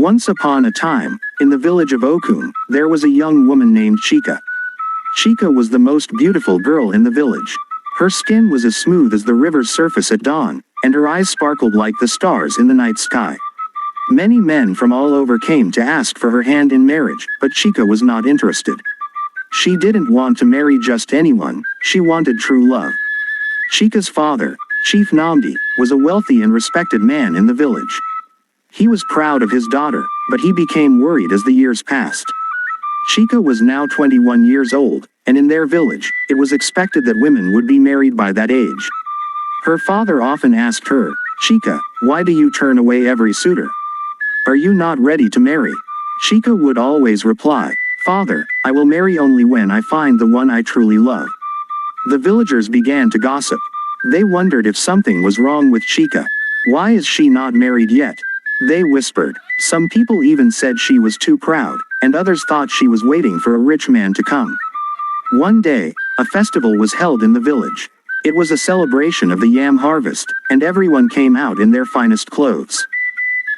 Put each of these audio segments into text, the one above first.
Once upon a time, in the village of Okun, there was a young woman named Chika. Chika was the most beautiful girl in the village. Her skin was as smooth as the river's surface at dawn, and her eyes sparkled like the stars in the night sky. Many men from all over came to ask for her hand in marriage, but Chika was not interested. She didn't want to marry just anyone, she wanted true love. Chika's father, Chief Namdi, was a wealthy and respected man in the village. He was proud of his daughter, but he became worried as the years passed. Chika was now 21 years old, and in their village, it was expected that women would be married by that age. Her father often asked her, "Chika, why do you turn away every suitor? Are you not ready to marry?" Chika would always reply, "Father, I will marry only when I find the one I truly love." The villagers began to gossip. They wondered if something was wrong with Chika. Why is she not married yet? They whispered. Some people even said she was too proud, and others thought she was waiting for a rich man to come. One day, a festival was held in the village. It was a celebration of the yam harvest, and everyone came out in their finest clothes.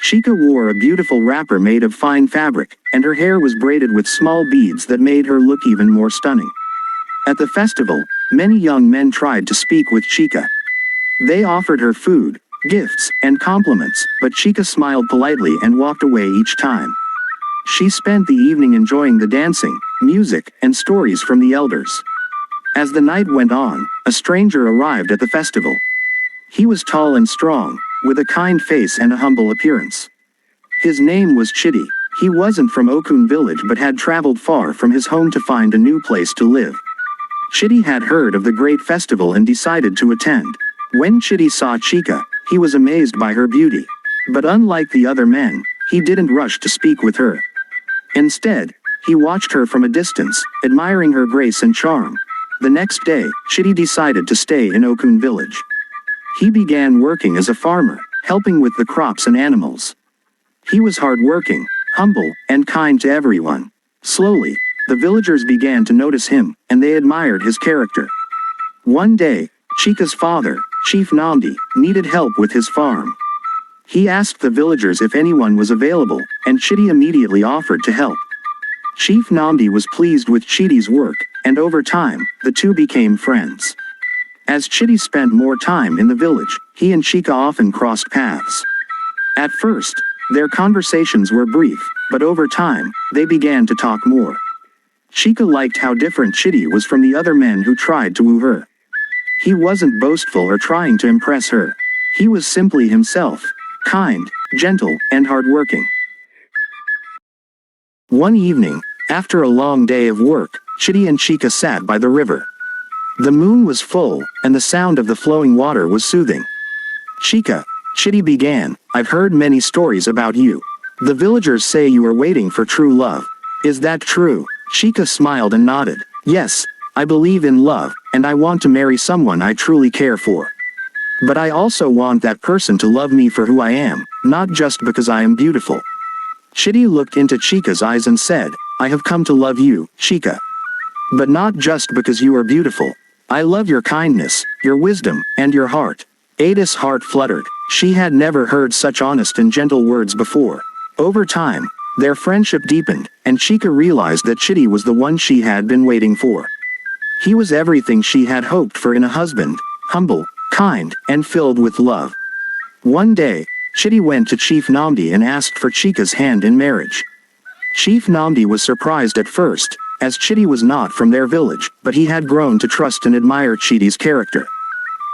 Chika wore a beautiful wrapper made of fine fabric, and her hair was braided with small beads that made her look even more stunning. At the festival, many young men tried to speak with Chika. They offered her food, gifts, and compliments, but Chika smiled politely and walked away each time. She spent the evening enjoying the dancing, music, and stories from the elders. As the night went on, a stranger arrived at the festival. He was tall and strong, with a kind face and a humble appearance. His name was Chidi. He wasn't from Okun village but had traveled far from his home to find a new place to live. Chidi had heard of the great festival and decided to attend. When Chidi saw Chika, he was amazed by her beauty. But unlike the other men, he didn't rush to speak with her. Instead, he watched her from a distance, admiring her grace and charm. The next day, Chidi decided to stay in Okun village. He began working as a farmer, helping with the crops and animals. He was hardworking, humble, and kind to everyone. Slowly, the villagers began to notice him, and they admired his character. One day, Chika's father, Chief Namdi, needed help with his farm. He asked the villagers if anyone was available, and Chidi immediately offered to help. Chief Namdi was pleased with Chidi's work, and over time, the two became friends. As Chidi spent more time in the village, he and Chika often crossed paths. At first, their conversations were brief, but over time, they began to talk more. Chika liked how different Chidi was from the other men who tried to woo her. He wasn't boastful or trying to impress her. He was simply himself, kind, gentle, and hardworking. One evening, after a long day of work, Chidi and Chika sat by the river. The moon was full, and the sound of the flowing water was soothing. "Chika," Chidi began, "I've heard many stories about you. The villagers say you are waiting for true love. Is that true?" Chika smiled and nodded. "Yes, I believe in love, and I want to marry someone I truly care for. But I also want that person to love me for who I am, not just because I am beautiful." Chidi looked into Chika's eyes and said, "I have come to love you, Chika. But not just because you are beautiful. I love your kindness, your wisdom, and your heart." Ada's heart fluttered. She had never heard such honest and gentle words before. Over time, their friendship deepened, and Chika realized that Chidi was the one she had been waiting for. He was everything she had hoped for in a husband, humble, kind, and filled with love. One day, Chidi went to Chief Namdi and asked for Chika's hand in marriage. Chief Namdi was surprised at first, as Chidi was not from their village, but he had grown to trust and admire Chidi's character.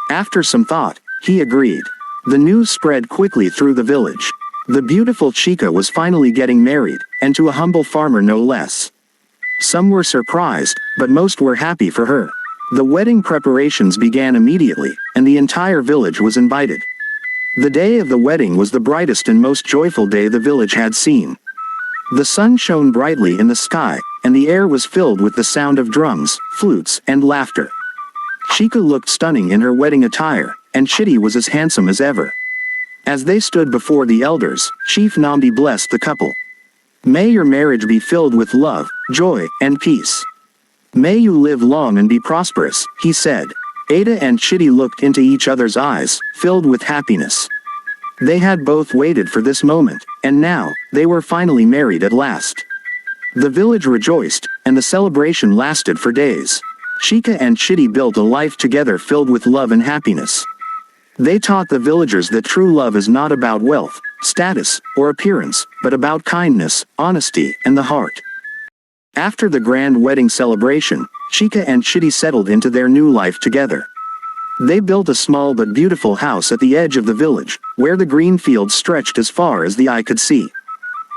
After some thought, he agreed. The news spread quickly through the village. The beautiful Chika was finally getting married, and to a humble farmer no less. Some were surprised, but most were happy for her. The wedding preparations began immediately, and the entire village was invited. The day of the wedding was the brightest and most joyful day the village had seen. The sun shone brightly in the sky, and the air was filled with the sound of drums, flutes, and laughter. Chika looked stunning in her wedding attire, and Chidi was as handsome as ever. As they stood before the elders, Chief Namdi blessed the couple. "May your marriage be filled with love, joy, and peace. May you live long and be prosperous," he said. Ada and Chidi looked into each other's eyes, filled with happiness. They had both waited for this moment, And now, they were finally married at last. The village rejoiced, and the celebration lasted for days. Chika and Chidi built a life together filled with love and happiness. They taught the villagers that true love is not about wealth, status, or appearance, but about kindness, honesty, and the heart. After the grand wedding celebration, Chika and Chidi settled into their new life together. They built a small but beautiful house at the edge of the village, where the green fields stretched as far as the eye could see.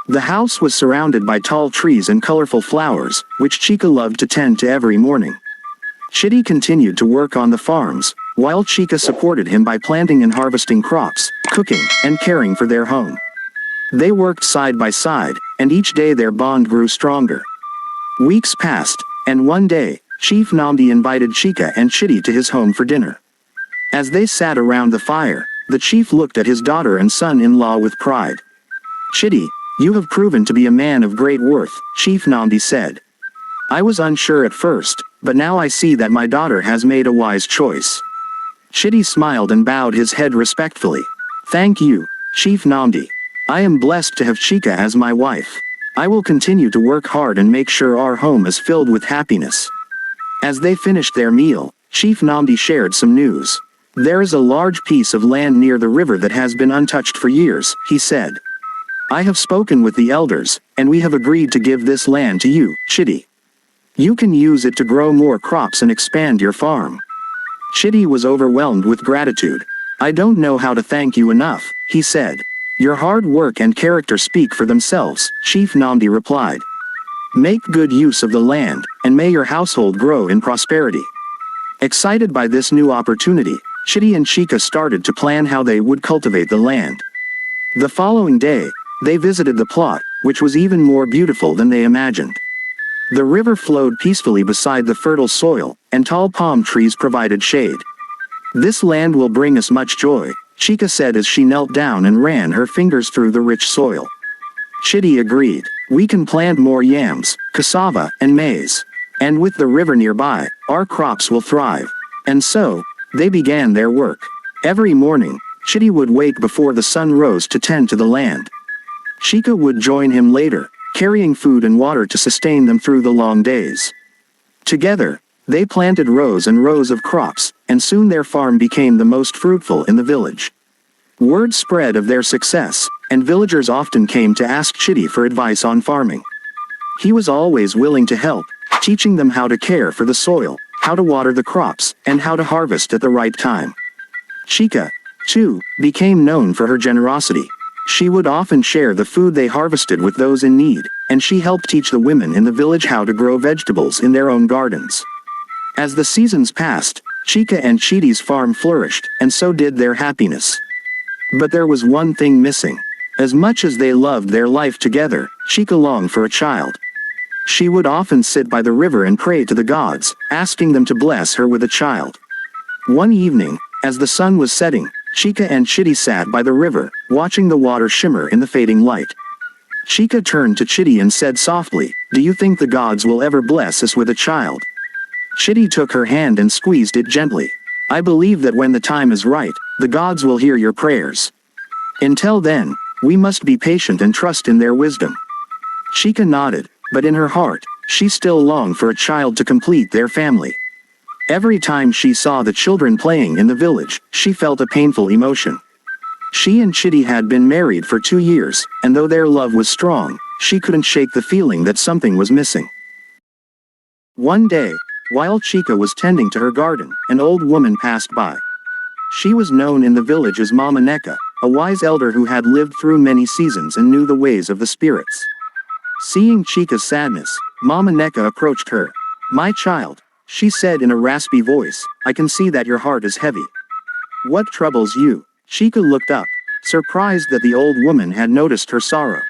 The house was surrounded by tall trees and colorful flowers, which Chika loved to tend to every morning. Chidi continued to work on the farms, while Chika supported him by planting and harvesting crops, cooking, and caring for their home. They worked side by side, and each day their bond grew stronger. Weeks passed, and one day, Chief Namdi invited Chika and Chidi to his home for dinner. As they sat around the fire, the chief looked at his daughter and son-in-law with pride. "Chidi, you have proven to be a man of great worth," Chief Namdi said. "I was unsure at first, but now I see that my daughter has made a wise choice." Chidi smiled and bowed his head respectfully. "Thank you, Chief Namdi. I am blessed to have Chika as my wife. I will continue to work hard and make sure our home is filled with happiness." As they finished their meal, Chief Namdi shared some news. "There is a large piece of land near the river that has been untouched for years," he said. "I have spoken with the elders, and we have agreed to give this land to you, Chidi. You can use it to grow more crops and expand your farm." Chidi was overwhelmed with gratitude. "I don't know how to thank you enough," he said. "Your hard work and character speak for themselves," Chief Namdi replied. "Make good use of the land, and may your household grow in prosperity." Excited by this new opportunity, Chidi and Chika started to plan how they would cultivate the land. The following day, they visited the plot, which was even more beautiful than they imagined. The river flowed peacefully beside the fertile soil, and tall palm trees provided shade. "This land will bring us much joy," Chika said as she knelt down and ran her fingers through the rich soil. Chidi agreed. "We can plant more yams, cassava, and maize. And with the river nearby, our crops will thrive." And so, they began their work. Every morning, Chidi would wake before the sun rose to tend to the land. Chika would join him later, carrying food and water to sustain them through the long days. Together, they planted rows and rows of crops, and soon their farm became the most fruitful in the village. Word spread of their success, and villagers often came to ask Chidi for advice on farming. He was always willing to help, teaching them how to care for the soil, how to water the crops, and how to harvest at the right time. Chika, too, became known for her generosity. She would often share the food they harvested with those in need, and she helped teach the women in the village how to grow vegetables in their own gardens. As the seasons passed, Chika and Chidi's farm flourished, and so did their happiness. But there was one thing missing. As much as they loved their life together, Chika longed for a child. She would often sit by the river and pray to the gods, asking them to bless her with a child. One evening, as the sun was setting, Chika and Chidi sat by the river, watching the water shimmer in the fading light. Chika turned to Chidi and said softly, "Do you think the gods will ever bless us with a child?" Chidi took her hand and squeezed it gently. "I believe that when the time is right, the gods will hear your prayers. Until then, we must be patient and trust in their wisdom." Chika nodded, but in her heart, she still longed for a child to complete their family. Every time she saw the children playing in the village, she felt a painful emotion. She and Chidi had been married for 2 years, and though their love was strong, she couldn't shake the feeling that something was missing. One day, while Chika was tending to her garden, an old woman passed by. She was known in the village as Mama Neka, a wise elder who had lived through many seasons and knew the ways of the spirits. Seeing Chika's sadness, Mama Neka approached her. "My child," she said in a raspy voice, "I can see that your heart is heavy. What troubles you?" Chika looked up, surprised that the old woman had noticed her sorrow.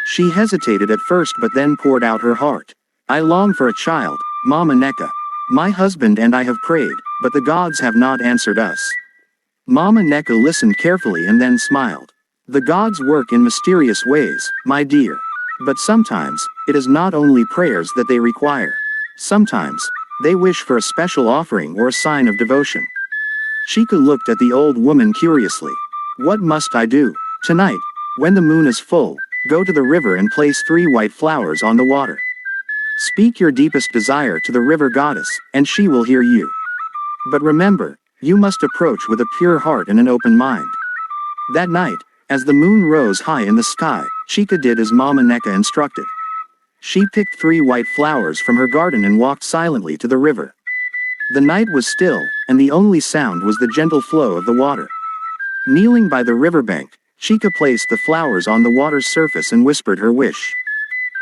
She hesitated at first but then poured out her heart. "I long for a child, Mama Neka. My husband and I have prayed, but the gods have not answered us." Mama Neka listened carefully and then smiled. "The gods work in mysterious ways, my dear. But sometimes, it is not only prayers that they require. Sometimes, they wish for a special offering or a sign of devotion." Chika looked at the old woman curiously. "What must I do?" "Tonight, When the moon is full, go to the river and place 3 white flowers on the water. Speak your deepest desire to the river goddess, and she will hear you. But remember, you must approach with a pure heart and an open mind. That night, as the moon rose high in the sky, Chika did as Mama Neka instructed. She picked 3 white flowers from her garden and walked silently to the river. The night was still, and the only sound was the gentle flow of the water. Kneeling by the riverbank, Chika placed the flowers on the water's surface and whispered her wish.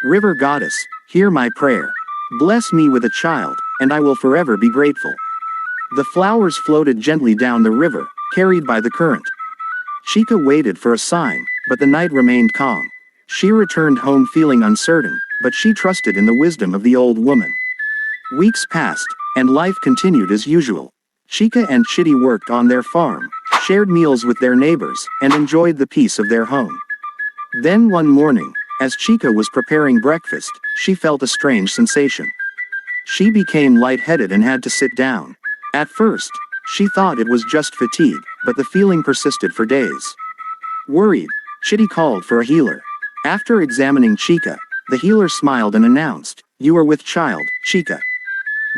River goddess, hear my prayer. Bless me with a child, and I will forever be grateful. The flowers floated gently down the river, carried by the current. Chika waited for a sign, but the night remained calm. She returned home feeling uncertain, but she trusted in the wisdom of the old woman. Weeks passed, and life continued as usual. Chika and Chidi worked on their farm, shared meals with their neighbors, and enjoyed the peace of their home. Then one morning, as Chika was preparing breakfast, she felt a strange sensation. She became lightheaded and had to sit down. At first, she thought it was just fatigue, but the feeling persisted for days. Worried, Chidi called for a healer. After examining Chika, the healer smiled and announced, "You are with child, Chika.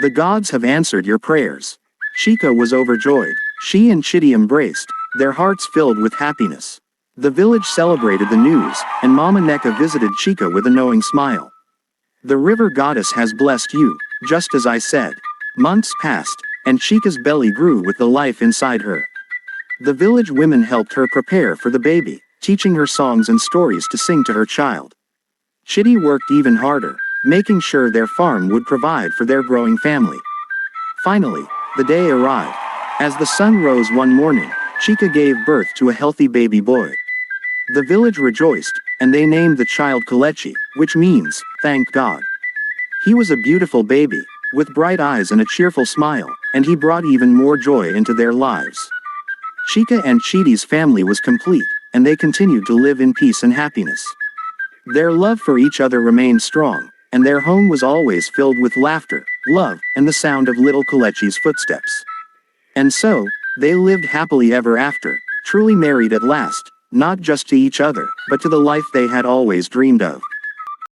The gods have answered your prayers." Chika was overjoyed. She and Chidi embraced, their hearts filled with happiness. The village celebrated the news, and Mama Neka visited Chika with a knowing smile. The river goddess has blessed you, just as I said. Months passed, and Chika's belly grew with the life inside her. The village women helped her prepare for the baby, teaching her songs and stories to sing to her child. Chidi worked even harder, making sure their farm would provide for their growing family. Finally, the day arrived. As the sun rose one morning, Chika gave birth to a healthy baby boy. The village rejoiced, and they named the child Kalechi, which means, thank God. He was a beautiful baby, with bright eyes and a cheerful smile, and he brought even more joy into their lives. Chika and Chidi's family was complete, and they continued to live in peace and happiness. Their love for each other remained strong, and their home was always filled with laughter, love, and the sound of little Kalechi's footsteps. And so, they lived happily ever after, truly married at last, not just to each other, but to the life they had always dreamed of.